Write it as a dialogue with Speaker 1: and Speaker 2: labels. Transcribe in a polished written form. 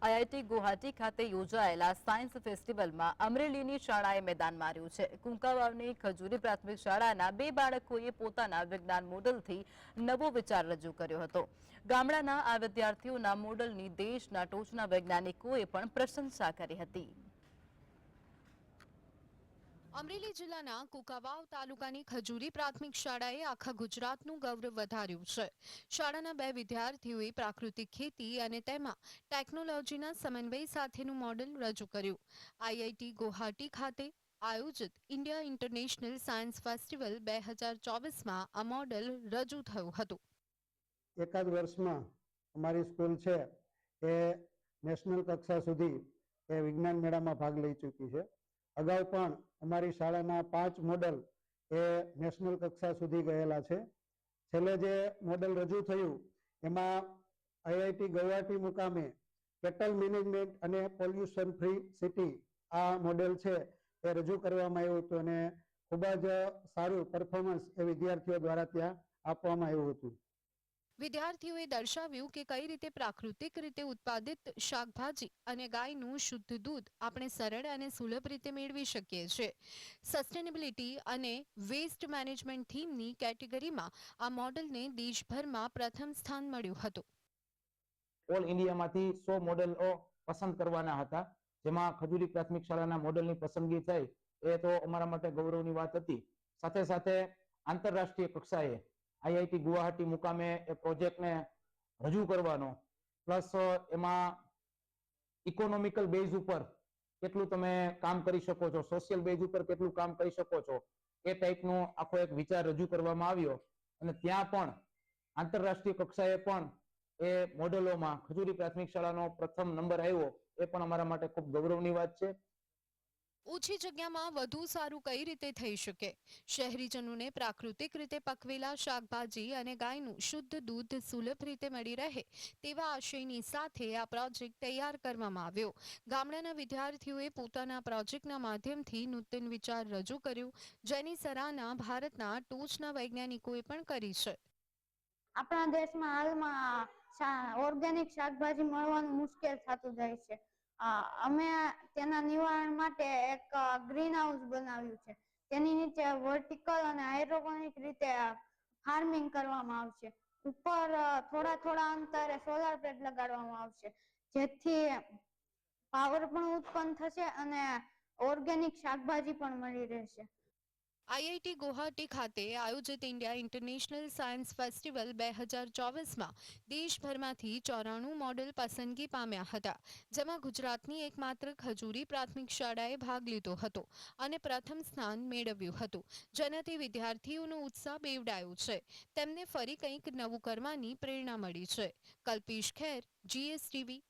Speaker 1: IIT Guwahati ખાતે યોજાયેલા science ફેસ્ટિવલમાં અમરેલીની શાળાએ મેદાન માર્યું છે। કુંકાવાવની ખજૂરી પ્રાથમિક શાળાના 2 બાળકોએ પોતાના વિજ્ઞાન મોડલથી નવો વિચાર રજૂ કર્યો હતો। ગામડાના આ વિદ્યાર્થીઓના મોડલની દેશના ટોચના વૈજ્ઞાનિકોએ પણ પ્રશંસા કરી હતી।
Speaker 2: અમરેલી જિલ્લાના કુંકાવાવ તાલુકાની ખજૂરી પ્રાથમિક શાળાએ આખા ગુજરાતનું ગૌરવ વધાર્યું છે। શાળાના 2 વિદ્યાર્થીઓએ પ્રાકૃતિક ખેતી અને તેમાં ટેકનોલોજીના સમન્વય સાથેનું મોડેલ રજૂ કર્યું। આઈઆઈટી ગુવાહાટી ખાતે આયોજિત ઇન્ડિયા ઇન્ટરનેશનલ સાયન્સ ફેસ્ટિવલ 2024માં આ મોડેલ રજૂ થયું હતું।
Speaker 3: એકાદ વર્ષમાં અમારી સ્કૂલ છે એ નેશનલ કક્ષા સુધી એ વિજ્ઞાન મેળામાં ભાગ લઈ ચૂકી છે। અગાઉ પણ અમારી શાળાના 5 મોડલ એ નેશનલ કક્ષા સુધી ગયેલા છે। છેલ્લે જે મોડલ રજૂ થયું એમાં આઈઆઈટી ગુવાહાટી મુકામે કેટલ મેનેજમેન્ટ અને પોલ્યુશન ફ્રી સિટી આ મોડેલ છે એ રજૂ કરવામાં આવ્યું હતું અને ખૂબ જ સારું પરફોર્મન્સ એ વિદ્યાર્થીઓ દ્વારા ત્યાં આપવામાં આવ્યું હતું।
Speaker 2: વિદ્યાર્થીઓએ દર્શાવ્યું કે કઈ રીતે પ્રાકૃતિક રીતે ઉત્પાદિત શાકભાજી અને ગાયનું શુદ્ધ દૂધ આપણે સરળ અને સુલભ રીતે મેળવી શકીએ છીએ। સસ્ટેનેબિલિટી અને વેસ્ટ મેનેજમેન્ટ થીમની કેટેગરીમાં આ મોડેલને દેશભરમાં પ્રથમ સ્થાન મળ્યું હતું।
Speaker 4: ઓલ ઇન્ડિયામાંથી 100 મોડેલો પસંદ કરવાના હતા, જેમાં ખજૂરી પ્રાથમિક શાળાના મોડેલની પસંદગી થઈ એ તો અમારા માટે ગૌરવની વાત હતી। સાથે સાથે આંતરરાષ્ટ્રીય કક્ષાએ આઈઆઈટી ગુવાહાટી મુકામે એ પ્રોજેક્ટને રજૂ કરવાનો, પ્લસ એમાં ઇકોનોમિકલ બેઝ ઉપર કેટલું તમે કામ કરી શકો છો, સોશિયલ બેઝ ઉપર કેટલું કામ કરી શકો છો, એ ટાઈપનો આખો એક વિચાર રજૂ કરવામાં આવ્યો અને ત્યાં પણ આંતરરાષ્ટ્રીય કક્ષાએ પણ એ મોડેલોમાં ખજૂરી પ્રાથમિક શાળાનો પ્રથમ નંબર આવ્યો, એ પણ અમારા માટે ખૂબ ગૌરવની વાત છે।
Speaker 2: ઓછી જગ્યામાં વધુ સારું કઈ રીતે થઈ શકે? શહેરીજનોને પ્રાકૃતિક રીતે પકવેલા શાકભાજી અને ગાયનું શુદ્ધ દૂધ સુલભ રીતે મળી રહે તેવા આશયની સાથે આ પ્રોજેક્ટ તૈયાર કરવામાં આવ્યો। ગામડાના વિદ્યાર્થીઓએ પોતાના પ્રોજેક્ટના માધ્યમથી નૂતન વિચાર રજૂ કર્યું, જેની સરાહના ભારતના ટોચના વૈજ્ઞાનિકોએ પણ કરી છે।
Speaker 5: આપણા દેશમાં હાલમાં ઓર્ગેનિક શાકભાજી મળવાનું મુશ્કેલ થતું જાય છે। અમે તેના નિવારણ માટે એક ગ્રીન હાઉસ બનાવ્યું છે। તેની નીચે વર્ટિકલ અને હાઇડ્રોપોનિક રીતે ફાર્મિંગ કરવામાં આવશે। ઉપર થોડા અંતરે સોલાર પ્લેટ લગાડવામાં આવશે, જેથી પાવર પણ ઉત્પન્ન થશે અને ઓર્ગેનિક શાકભાજી પણ મળી રહેશે।
Speaker 2: આઈઆઈટી ગુવાહાટી ખાતે આયોજિત ઇન્ડિયા ઇન્ટરનેશનલ સાયન્સ ફેસ્ટિવલ 2024માં દેશભરમાંથી 94 મોડેલ પસંદગી પામ્યા હતા, જેમાં ગુજરાતની એકમાત્ર ખજૂરી પ્રાથમિક શાળાએ ભાગ લીધો હતો અને પ્રથમ સ્થાન મેળવ્યું હતું, જેનાથી વિદ્યાર્થીઓનો ઉત્સાહ બેવડાયો છે। તેમને ફરી કંઈક નવું કરવાની પ્રેરણા મળી છે। કલ્પેશ ખેર, GSTV